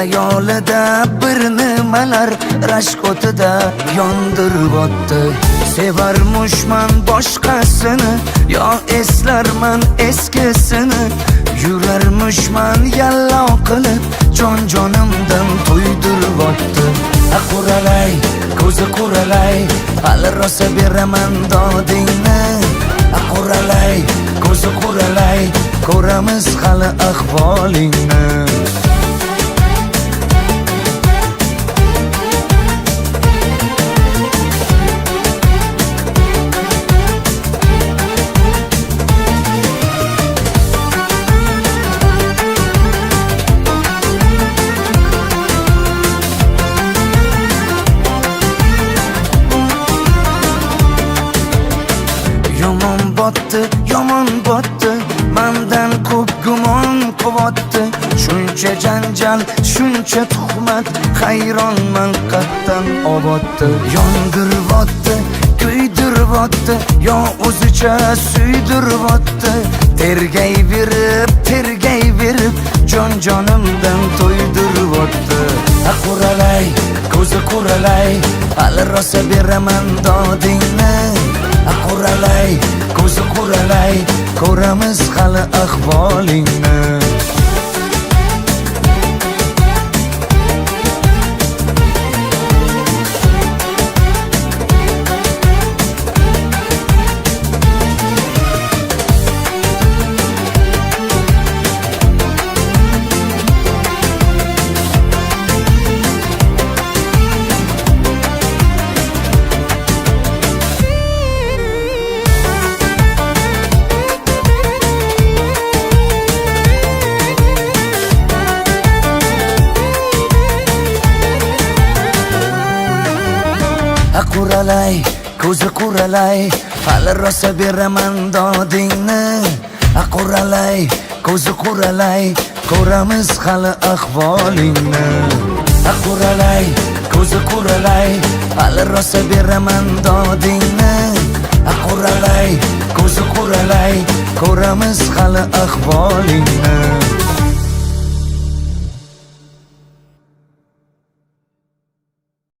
Xayolida bir nimalar rashk o'tida yondirib o'tdi. Sevarmushman boshqasini, yo eslarman eskisini. Yurarmushman yallo qilib, jonimdan to'ydirib o'tdi. Quralay, ko'zi quralay, hali rosa beraman dodingni. Quralay, ko'zi quralay, ko'ramiz hali ahvolingni. Yomon botdi, mendan ko'p gumon quvotdi. Shuncha janjal, shuncha tuhmat, hayronman qattan oboddi. Yondiribotdi, kuydiribotdi, yo o'zicha suydiribotdi. Tergayverib, jonimdan to'ydiribotdi. Quralay, ko'zi quralay, hali rosa beraman dodingni. Quralay, ko'zi quralay, ko'ramiz hali ahvolingni. Quralay, ko'zi quralay, hali rosa beraman dodingni. Quralay, ko'zi quralay, ko'ramiz hali ahvolingni. Quralay, ko'zi quralay, hali rosa beraman dodingni. Quralay, ko'zi quralay, ko'ramiz hali ahvolingni.